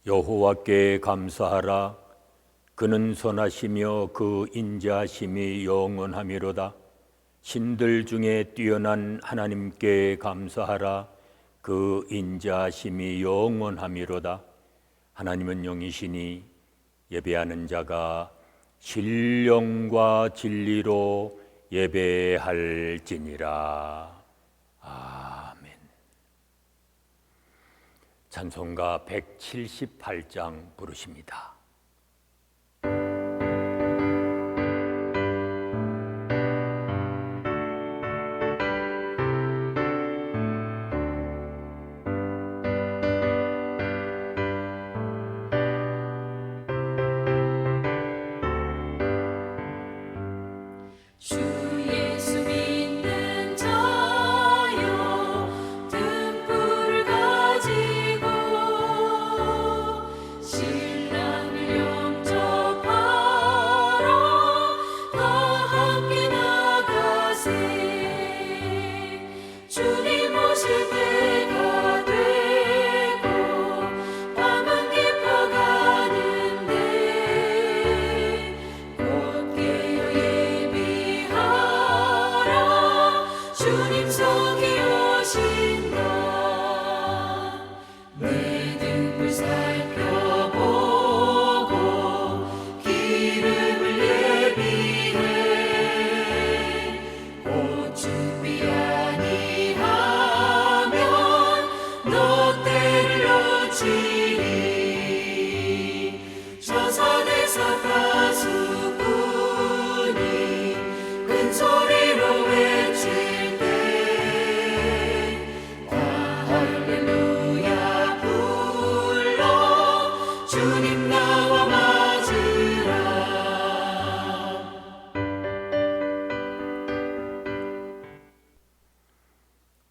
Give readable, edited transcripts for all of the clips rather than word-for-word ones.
여호와께 감사하라. 그는 선하시며 그 인자하심이 영원하미로다. 신들 중에 뛰어난 하나님께 감사하라. 그 인자하심이 영원하미로다. 하나님은 영이시니 예배하는 자가 신령과 진리로 예배할지니라. 아멘. 찬송가 178장 부르십니다.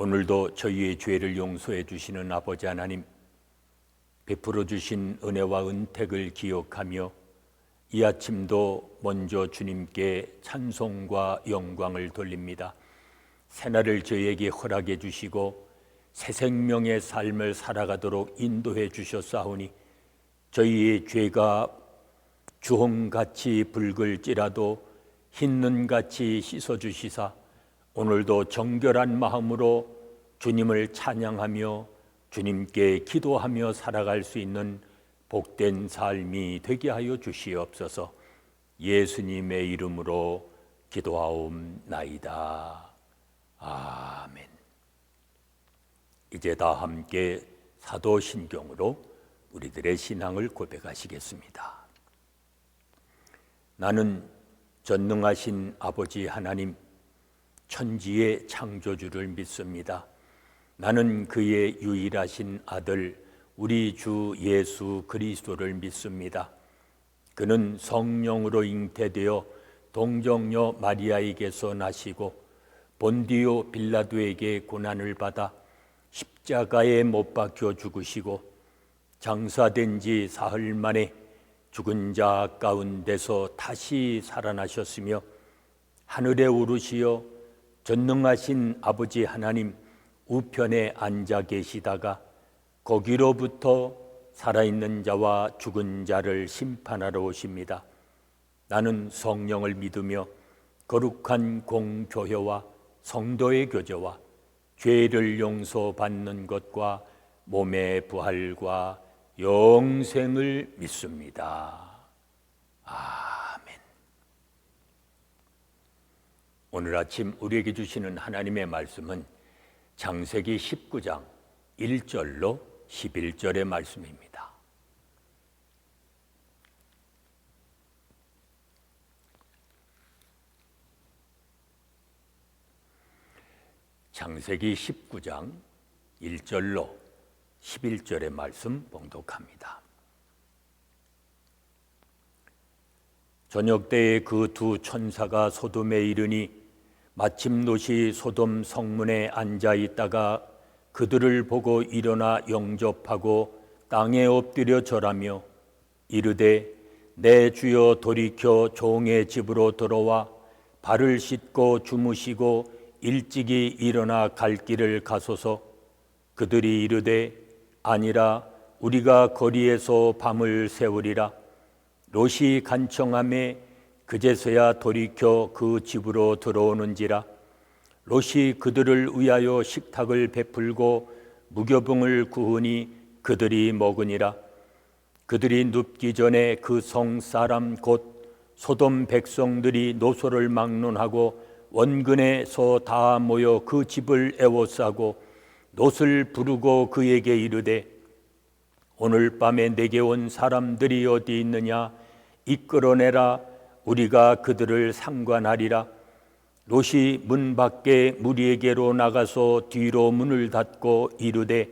오늘도 저희의 죄를 용서해 주시는 아버지 하나님, 베풀어 주신 은혜와 은택을 기억하며 이 아침도 먼저 주님께 찬송과 영광을 돌립니다. 새날을 저희에게 허락해 주시고 새 생명의 삶을 살아가도록 인도해 주셨사오니 저희의 죄가 주홍같이 붉을지라도 흰 눈같이 씻어주시사 오늘도 정결한 마음으로 주님을 찬양하며 주님께 기도하며 살아갈 수 있는 복된 삶이 되게 하여 주시옵소서. 예수님의 이름으로 기도하옵나이다. 아멘. 이제 다 함께 사도신경으로 우리들의 신앙을 고백하시겠습니다. 나는 전능하신 아버지 하나님, 천지의 창조주를 믿습니다. 나는 그의 유일하신 아들 우리 주 예수 그리스도를 믿습니다. 그는 성령으로 잉태되어 동정녀 마리아에게서 나시고 본디오 빌라도에게 고난을 받아 십자가에 못 박혀 죽으시고 장사된 지 사흘 만에 죽은 자 가운데서 다시 살아나셨으며 하늘에 오르시어 전능하신 아버지 하나님 우편에 앉아 계시다가 거기로부터 살아있는 자와 죽은 자를 심판하러 오십니다. 나는 성령을 믿으며 거룩한 공교회와 성도의 교제와 죄를 용서받는 것과 몸의 부활과 영생을 믿습니다. 아멘. 오늘 아침 우리에게 주시는 하나님의 말씀은 창세기 19장 1절로 11절의 말씀입니다. 창세기 19장 1절로 11절의 말씀 봉독합니다. 저녁 때에 그 두 천사가 소돔에 이르니 마침 롯이 소돔 성문에 앉아 있다가 그들을 보고 일어나 영접하고 땅에 엎드려 절하며 이르되 내 주여 돌이켜 종의 집으로 들어와 발을 씻고 주무시고 일찍이 일어나 갈 길을 가소서. 그들이 이르되 아니라 우리가 거리에서 밤을 새우리라. 롯이 간청함에 그제서야 돌이켜 그 집으로 들어오는지라. 롯이 그들을 위하여 식탁을 베풀고 무교병을 구우니 그들이 먹으니라. 그들이 눕기 전에 그 성 사람 곧 소돔 백성들이 노소를 막론하고 원근에서 다 모여 그 집을 애워싸고 롯을 부르고 그에게 이르되 오늘 밤에 내게 온 사람들이 어디 있느냐 이끌어내라. 우리가 그들을 상관하리라. 롯이 문 밖에 무리에게로 나가서 뒤로 문을 닫고 이르되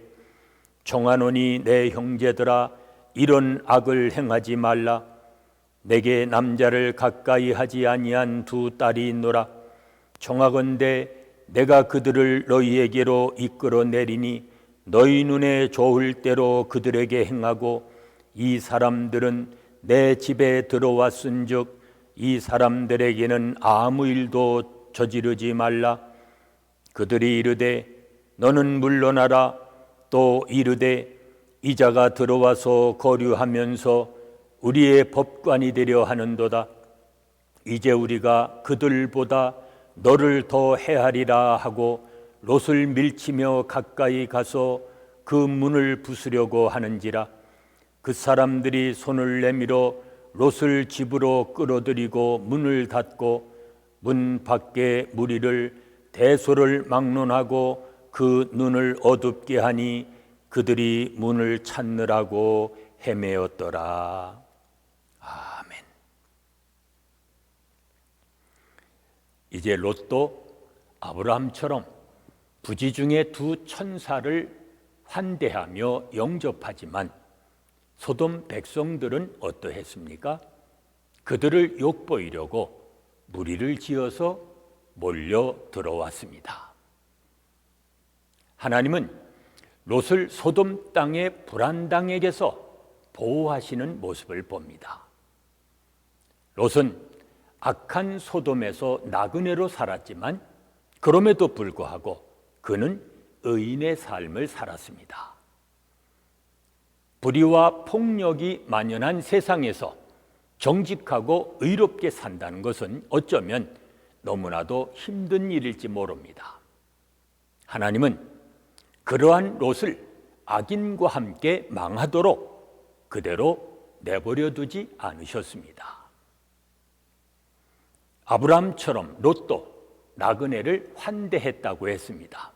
청하노니 내 형제들아 이런 악을 행하지 말라. 내게 남자를 가까이 하지 아니한 두 딸이 있노라. 청하건대 내가 그들을 너희에게로 이끌어내리니 너희 눈에 좋을 대로 그들에게 행하고 이 사람들은 내 집에 들어왔은즉 이 사람들에게는 아무 일도 저지르지 말라. 그들이 이르되 너는 물러나라. 또 이르되 이자가 들어와서 거류하면서 우리의 법관이 되려 하는도다. 이제 우리가 그들보다 너를 더 해하리라 하고 롯을 밀치며 가까이 가서 그 문을 부수려고 하는지라. 그 사람들이 손을 내밀어 롯을 집으로 끌어들이고 문을 닫고 문 밖에 무리를 대소를 막론하고 그 눈을 어둡게 하니 그들이 문을 찾느라고 헤매었더라. 아멘. 이제 롯도 아브라함처럼 부지 중에 두 천사를 환대하며 영접하지만 소돔 백성들은 어떠했습니까? 그들을 욕보이려고 무리를 지어서 몰려 들어왔습니다. 하나님은 롯을 소돔 땅의 불안당에게서 보호하시는 모습을 봅니다. 롯은 악한 소돔에서 나그네로 살았지만 그럼에도 불구하고 그는 의인의 삶을 살았습니다. 불의와 폭력이 만연한 세상에서 정직하고 의롭게 산다는 것은 어쩌면 너무나도 힘든 일일지 모릅니다. 하나님은 그러한 롯을 악인과 함께 망하도록 그대로 내버려 두지 않으셨습니다. 아브라함처럼 롯도 나그네를 환대했다고 했습니다.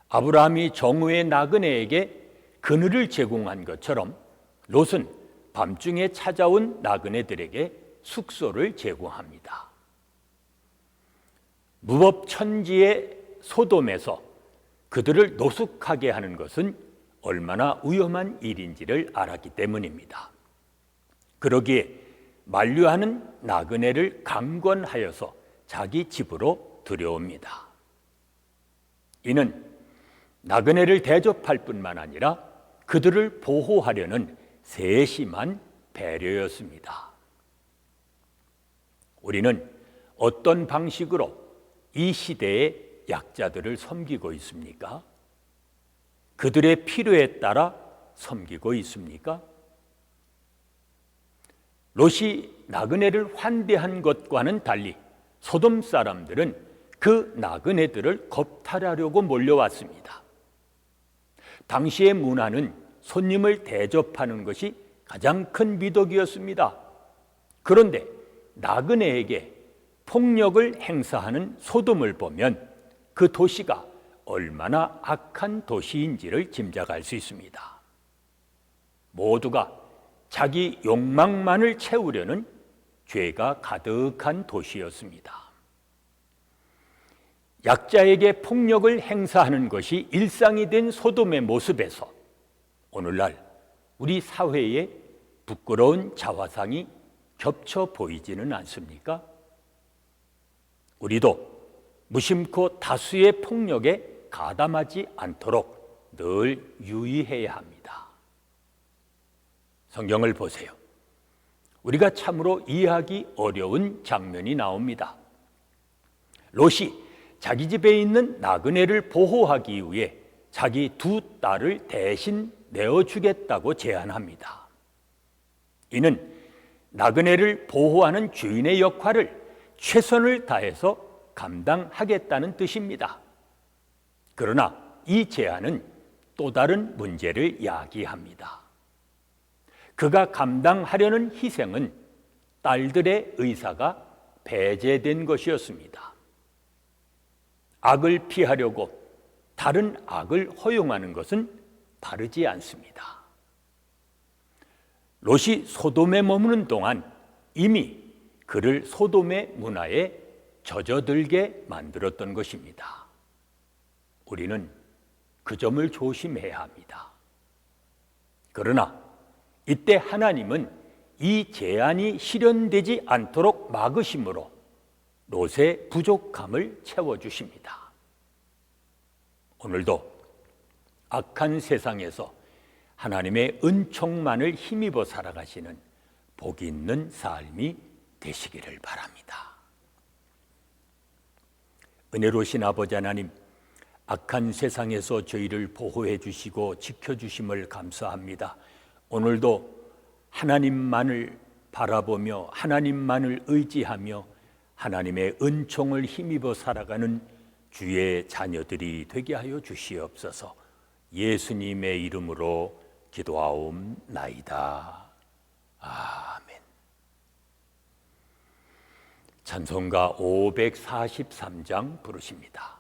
아브라함이 정오의 나그네에게 그늘을 제공한 것처럼 롯은 밤중에 찾아온 나그네들에게 숙소를 제공합니다. 무법천지의 소돔에서 그들을 노숙하게 하는 것은 얼마나 위험한 일인지를 알았기 때문입니다. 그러기에 만류하는 나그네를 강권하여서 자기 집으로 들여옵니다. 이는 나그네를 대접할 뿐만 아니라 그들을 보호하려는 세심한 배려였습니다. 우리는 어떤 방식으로 이 시대의 약자들을 섬기고 있습니까? 그들의 필요에 따라 섬기고 있습니까? 롯이 나그네를 환대한 것과는 달리 소돔 사람들은 그 나그네들을 겁탈하려고 몰려왔습니다. 당시의 문화는 손님을 대접하는 것이 가장 큰 미덕이었습니다. 그런데 나그네에게 폭력을 행사하는 소돔을 보면 그 도시가 얼마나 악한 도시인지를 짐작할 수 있습니다. 모두가 자기 욕망만을 채우려는 죄가 가득한 도시였습니다. 약자에게 폭력을 행사하는 것이 일상이 된 소돔의 모습에서 오늘날 우리 사회에 부끄러운 자화상이 겹쳐 보이지는 않습니까? 우리도 무심코 다수의 폭력에 가담하지 않도록 늘 유의해야 합니다. 성경을 보세요. 우리가 참으로 이해하기 어려운 장면이 나옵니다. 롯이 자기 집에 있는 나그네를 보호하기 위해 자기 두 딸을 대신 내어주겠다고 제안합니다. 이는 나그네를 보호하는 주인의 역할을 최선을 다해서 감당하겠다는 뜻입니다. 그러나 이 제안은 또 다른 문제를 야기합니다. 그가 감당하려는 희생은 딸들의 의사가 배제된 것이었습니다. 악을 피하려고 다른 악을 허용하는 것은 바르지 않습니다. 롯이 소돔에 머무는 동안 이미 그를 소돔의 문화에 젖어들게 만들었던 것입니다. 우리는 그 점을 조심해야 합니다. 그러나 이때 하나님은 이 제안이 실현되지 않도록 막으심으로 롯의 부족함을 채워주십니다. 오늘도 악한 세상에서 하나님의 은총만을 힘입어 살아가시는 복이 있는 삶이 되시기를 바랍니다. 은혜로우신 아버지 하나님, 악한 세상에서 저희를 보호해 주시고 지켜주심을 감사합니다. 오늘도 하나님만을 바라보며 하나님만을 의지하며 하나님의 은총을 힘입어 살아가는 주의 자녀들이 되게 하여 주시옵소서. 예수님의 이름으로 기도하옵나이다. 아멘. 찬송가 543장 부르십니다.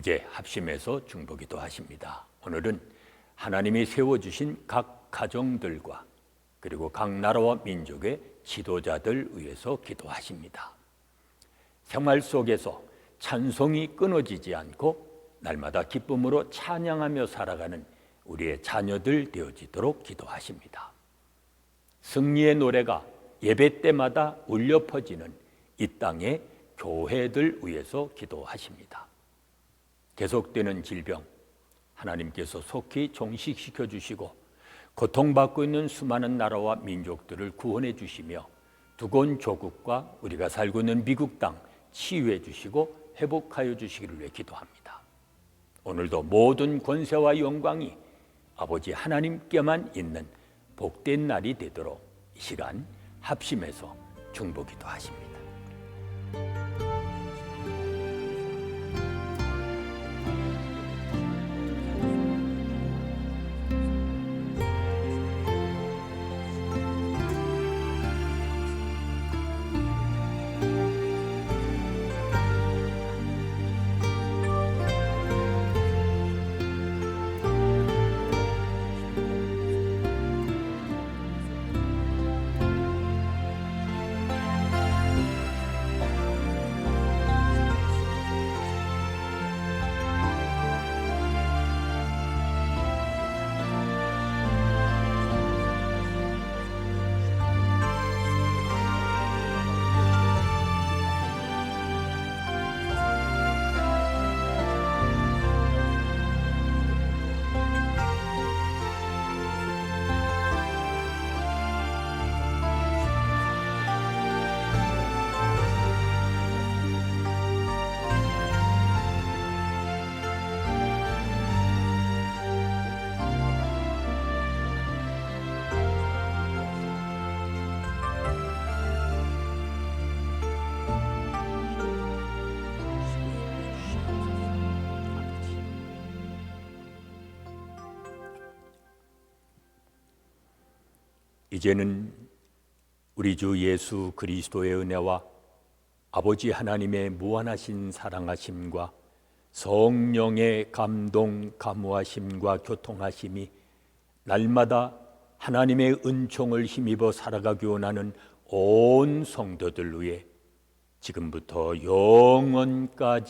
이제 합심해서 중보기도 하십니다. 오늘은 하나님이 세워주신 각 가정들과 그리고 각 나라와 민족의 지도자들 위해서 기도하십니다. 생활 속에서 찬송이 끊어지지 않고 날마다 기쁨으로 찬양하며 살아가는 우리의 자녀들 되어지도록 기도하십니다. 승리의 노래가 예배 때마다 울려 퍼지는 이 땅의 교회들 위해서 기도하십니다. 계속되는 질병, 하나님께서 속히 종식시켜 주시고 고통받고 있는 수많은 나라와 민족들을 구원해 주시며 두곤 조국과 우리가 살고 있는 미국 땅 치유해 주시고 회복하여 주시기를 위해 기도합니다. 오늘도 모든 권세와 영광이 아버지 하나님께만 있는 복된 날이 되도록 이 시간 합심해서 중보기도 하십니다. 이제는 우리 주 예수 그리스도의 은혜와 아버지 하나님의 무한하신 사랑하심과 성령의 감동, 감화심과 교통하심이 날마다 하나님의 은총을 힘입어 살아가기 원하는 온 성도들 위해 지금부터 영원까지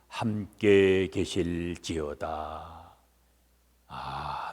함께 계실지어다. 아멘.